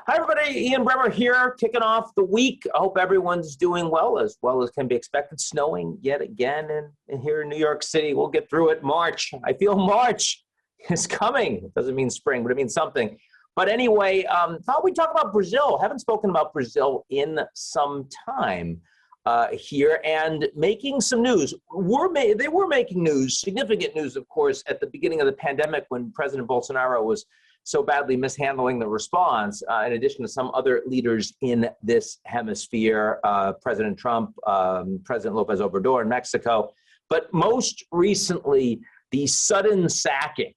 Hi, everybody. Ian Bremmer here, kicking off the week. I hope everyone's doing well as can be expected. Snowing yet again in here in New York City. We'll get through it. March. I feel March is coming. It doesn't mean spring, but it means something. But anyway, thought we'd talk about Brazil. Haven't spoken about Brazil in some time here, and making some news. They were making news, significant news, of course, at the beginning of the pandemic when President Bolsonaro was so badly mishandling the response, in addition to some other leaders in this hemisphere, President Trump, President Lopez Obrador in Mexico. But most recently, the sudden sacking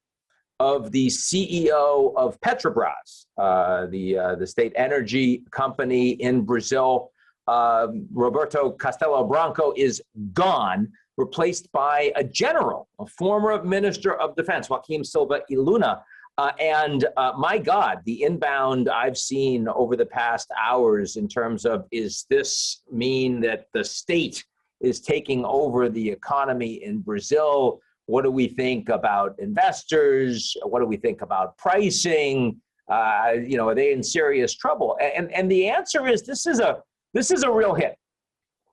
of the CEO of Petrobras, the state energy company in Brazil. Roberto Castello Branco is gone, replaced by a general, a former Minister of Defense, Joaquim Silva y Luna. My God, the inbound I've seen over the past hours in terms of, is this mean that the state is taking over the economy in Brazil? What do we think about investors? What do we think about pricing? Are they in serious trouble? And the answer is this is a real hit.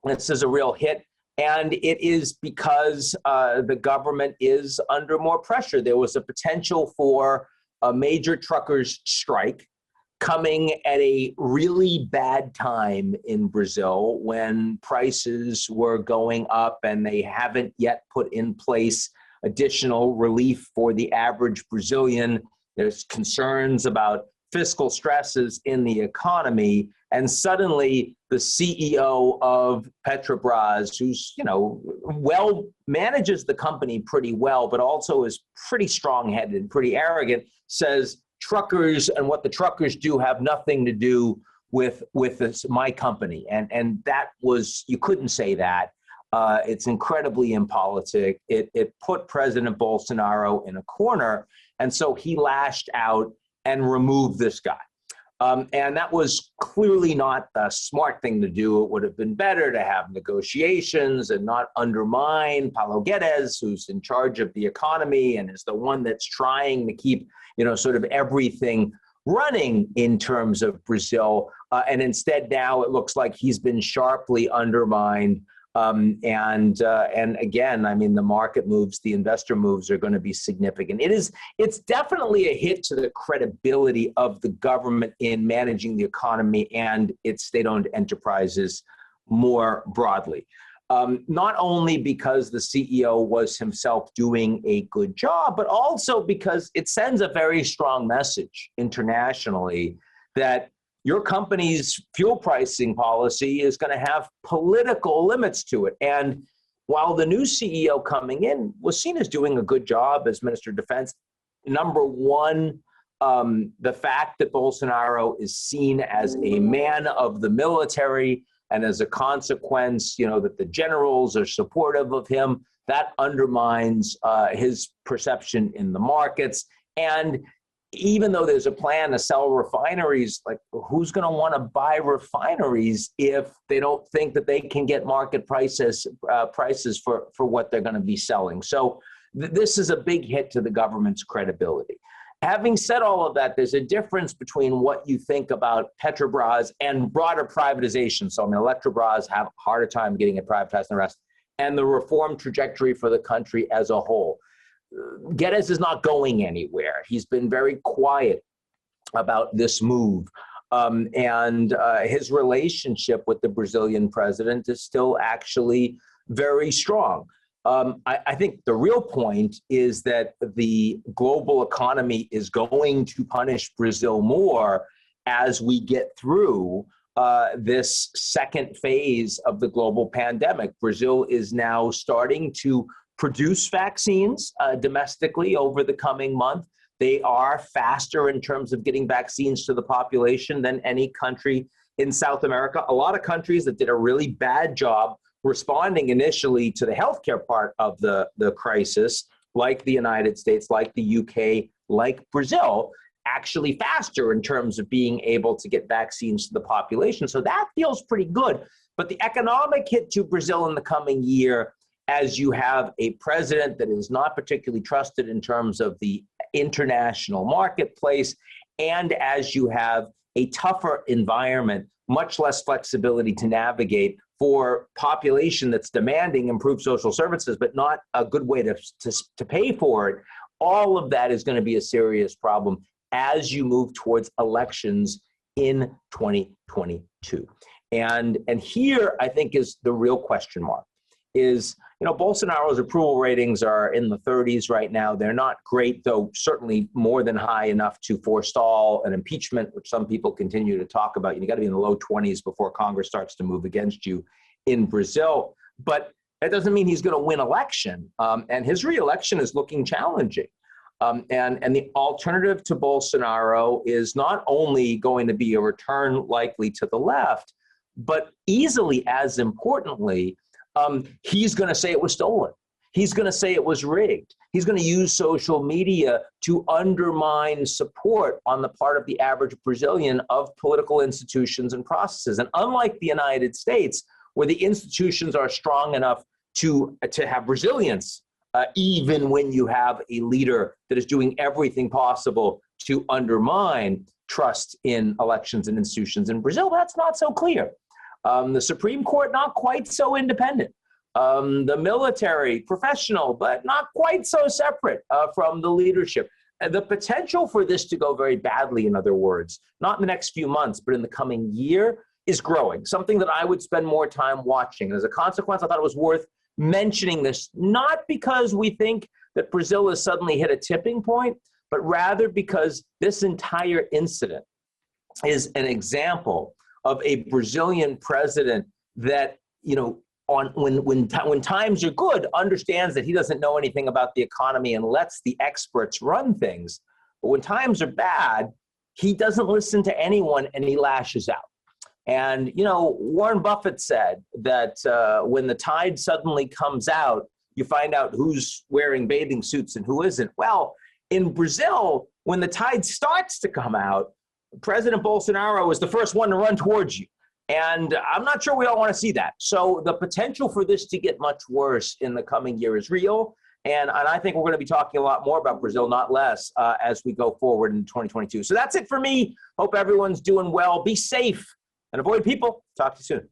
This is a real hit. And it is because the government is under more pressure. There was a potential for a major truckers' strike coming at a really bad time in Brazil when prices were going up, and they haven't yet put in place additional relief for the average Brazilian. There's concerns about fiscal stresses in the economy. And suddenly the CEO of Petrobras, who's, manages the company pretty well, but also is pretty strong-headed and pretty arrogant, says truckers and what the truckers do have nothing to do with my company. And that was, you couldn't say that. It's incredibly impolitic. It put President Bolsonaro in a corner. And so he lashed out and removed this guy. And that was clearly not a smart thing to do. It would have been better to have negotiations and not undermine Paulo Guedes, who's in charge of the economy and is the one that's trying to keep, sort of everything running in terms of Brazil. And instead now it looks like he's been sharply undermined. And again, I mean, the market moves, the investor moves are going to be significant. It's definitely a hit to the credibility of the government in managing the economy and its state-owned enterprises more broadly. Not only because the CEO was himself doing a good job, but also because it sends a very strong message internationally that your company's fuel pricing policy is going to have political limits to it. And while the new CEO coming in was seen as doing a good job as Minister of Defense, number one, the fact that Bolsonaro is seen as a man of the military, and as a consequence, that the generals are supportive of him, that undermines his perception in the markets. And even though there's a plan to sell refineries, like who's going to want to buy refineries if they don't think that they can get market prices for what they're going to be selling? So this is a big hit to the government's credibility. Having said all of that, there's a difference between what you think about Petrobras and broader privatization. So, Electrobras have a harder time getting it privatized than the rest, and the reform trajectory for the country as a whole. Guedes is not going anywhere. He's been very quiet about this move. And his relationship with the Brazilian president is still actually very strong. I think the real point is that the global economy is going to punish Brazil more as we get through this second phase of the global pandemic. Brazil is now starting to produce vaccines domestically over the coming month. They are faster in terms of getting vaccines to the population than any country in South America. A lot of countries that did a really bad job responding initially to the healthcare part of the crisis, like the United States, like the UK, like Brazil, actually faster in terms of being able to get vaccines to the population. So that feels pretty good. But the economic hit to Brazil in the coming year, as you have a president that is not particularly trusted in terms of the international marketplace, and as you have a tougher environment, much less flexibility to navigate for population that's demanding improved social services, but not a good way to pay for it. All of that is going to be a serious problem as you move towards elections in 2022. And here, I think, is the real question mark. Is, Bolsonaro's approval ratings are in the 30s right now. They're not great, though certainly more than high enough to forestall an impeachment, which some people continue to talk about. You got to be in the low 20s before Congress starts to move against you in Brazil. But that doesn't mean he's going to win election. And his reelection is looking challenging. And the alternative to Bolsonaro is not only going to be a return likely to the left, but easily as importantly, he's going to say it was stolen. He's going to say it was rigged. He's going to use social media to undermine support on the part of the average Brazilian of political institutions and processes. And unlike the United States, where the institutions are strong enough to have resilience, even when you have a leader that is doing everything possible to undermine trust in elections and institutions. In Brazil, that's not so clear. The Supreme Court, not quite so independent. The military, professional, but not quite so separate from the leadership. And the potential for this to go very badly, in other words, not in the next few months, but in the coming year, is growing, something that I would spend more time watching. And as a consequence, I thought it was worth mentioning this, not because we think that Brazil has suddenly hit a tipping point, but rather because this entire incident is an example of a Brazilian president that, when times are good, understands that he doesn't know anything about the economy and lets the experts run things. But when times are bad, he doesn't listen to anyone and he lashes out. And, Warren Buffett said that when the tide suddenly comes out, you find out who's wearing bathing suits and who isn't. Well, in Brazil, when the tide starts to come out, President Bolsonaro is the first one to run towards you. And I'm not sure we all want to see that. So the potential for this to get much worse in the coming year is real. And I think we're going to be talking a lot more about Brazil, not less, as we go forward in 2022. So that's it for me. Hope everyone's doing well. Be safe and avoid people. Talk to you soon.